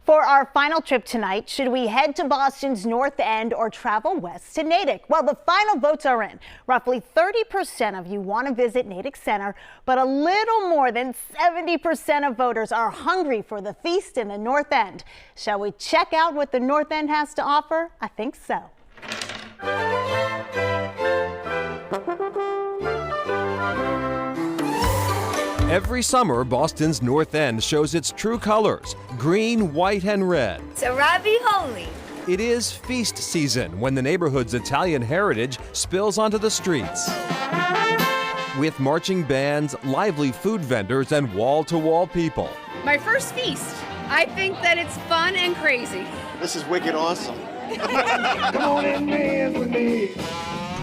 For our final trip tonight, should we head to Boston's North End or travel west to Natick? Well, the final votes are in. Roughly 30% of you want to visit Natick Center, but a little more than 70% of voters are hungry for the feast in the North End. Shall we check out what the North End has to offer? I think so. Every summer, Boston's North End shows its true colors, green, white, and red. So ravioli. It is feast season when the neighborhood's Italian heritage spills onto the streets. With marching bands, lively food vendors, and wall-to-wall people. My first feast. I think that it's fun and crazy. This is wicked awesome. Come on in, dance with me.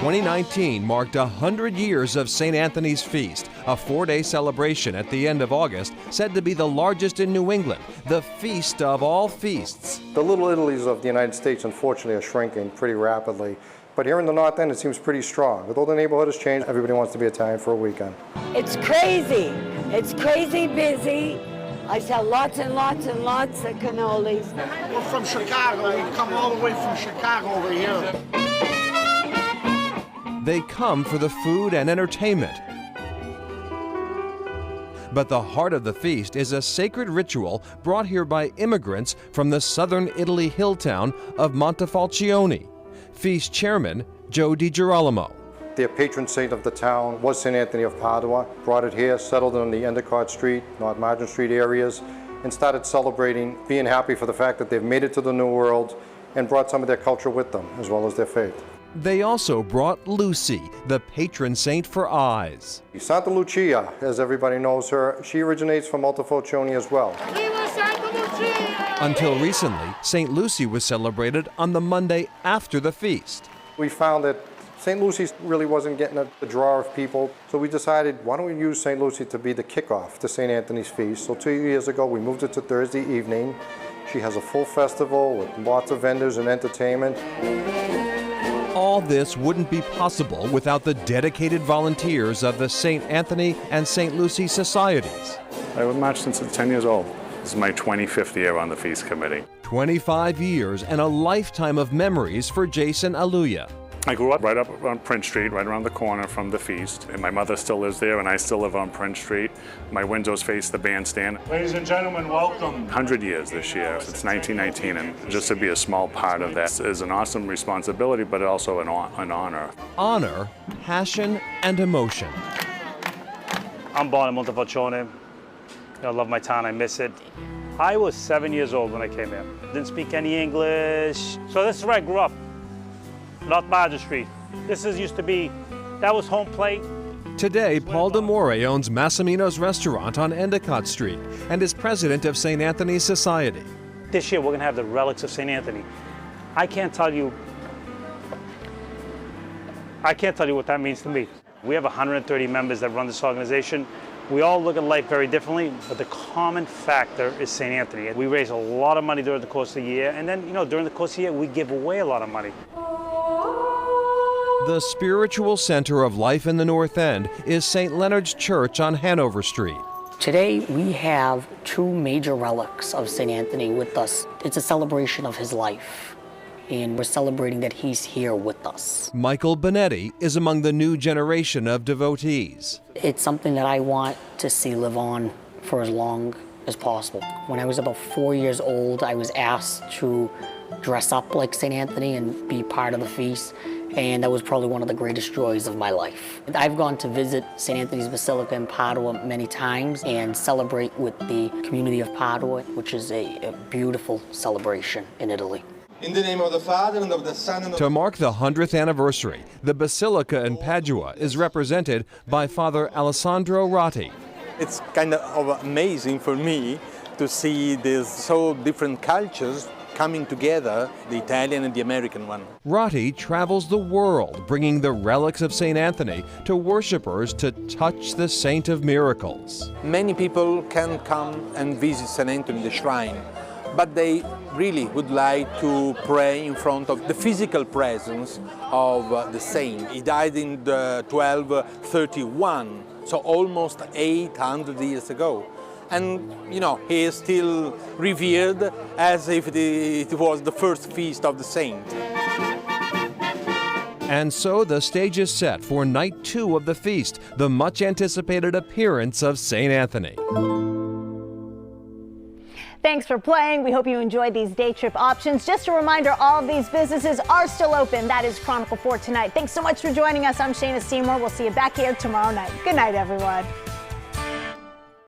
2019 marked 100 years of St. Anthony's Feast, a 4-day celebration at the end of August, said to be the largest in New England, the feast of all feasts. The Little Italies of the United States, unfortunately, are shrinking pretty rapidly. But here in the North End, it seems pretty strong. Although the neighborhood has changed, everybody wants to be Italian for a weekend. It's crazy. It's crazy busy. I sell lots and lots and lots of cannolis. We're from Chicago. We come all the way from Chicago over here. They come for the food and entertainment. But the heart of the feast is a sacred ritual brought here by immigrants from the southern Italy hill town of Montefalcione. Feast chairman Joe DiGirolamo. Their patron saint of the town was St. Anthony of Padua, brought it here, settled on the Endicott Street, North Margin Street areas, and started celebrating, being happy for the fact that they've made it to the New World and brought some of their culture with them, as well as their faith. They also brought Lucy, the patron saint for eyes. Santa Lucia, as everybody knows her, she originates from Montefalcione as well. Viva Santa Lucia! Until recently, St. Lucy was celebrated on the Monday after the feast. We found that St. Lucy's really wasn't getting the draw of people, so we decided, why don't we use St. Lucy to be the kickoff to St. Anthony's Feast. So 2 years ago, we moved it to Thursday evening. She has a full festival with lots of vendors and entertainment. All this wouldn't be possible without the dedicated volunteers of the St. Anthony and St. Lucy Societies. I've marched since I'm 10 years old. This is my 25th year on the Feast Committee. 25 years and a lifetime of memories for Jason Aluya. I grew up right up on Prince Street, right around the corner from the Feast. And my mother still lives there, and I still live on Prince Street. My windows face the bandstand. Ladies and gentlemen, welcome. 100 years this year. It's 1919, and just to be a small part of that is an awesome responsibility, but also an honor. Honor, passion, and emotion. I'm born in Montefalcione. I love my town, I miss it. I was 7 years old when I came here. Didn't speak any English. So this is where I grew up. North Margin Street. Used to be, that was home plate. Today, Paul D'Amore owns Massimino's restaurant on Endicott Street and is president of St. Anthony's Society. This year we're gonna have the relics of St. Anthony. I can't tell you what that means to me. We have 130 members that run this organization. We all look at life very differently, but the common factor is St. Anthony. We raise a lot of money during the course of the year, and then, during the course of the year, we give away a lot of money. The spiritual center of life in the North End is St. Leonard's Church on Hanover Street. Today we have two major relics of St. Anthony with us. It's a celebration of his life, and we're celebrating that he's here with us. Michael Bonetti is among the new generation of devotees. It's something that I want to see live on for as long as possible. When I was about 4 years old, I was asked to dress up like St. Anthony and be part of the feast. And that was probably one of the greatest joys of my life. I've gone to visit St. Anthony's Basilica in Padua many times and celebrate with the community of Padua, which is a beautiful celebration in Italy. In the name of the Father, and of the Son, and of To mark the 100th anniversary, the Basilica in Padua is represented by Father Alessandro Ratti. It's kind of amazing for me to see these so different cultures coming together, the Italian and the American one. Ratti travels the world bringing the relics of St. Anthony to worshipers to touch the Saint of Miracles. Many people can come and visit St. Anthony, the shrine, but they really would like to pray in front of the physical presence of the saint. He died in 1231, so almost 800 years ago. and he is still revered as if it was the first feast of the saint. And so the stage is set for night 2 of the feast, the much anticipated appearance of St. Anthony. Thanks for playing. We hope you enjoyed these day trip options. Just a reminder, all of these businesses are still open. That is Chronicle 4 tonight. Thanks so much for joining us. I'm Shayna Seymour. We'll see you back here tomorrow night. Good night, everyone.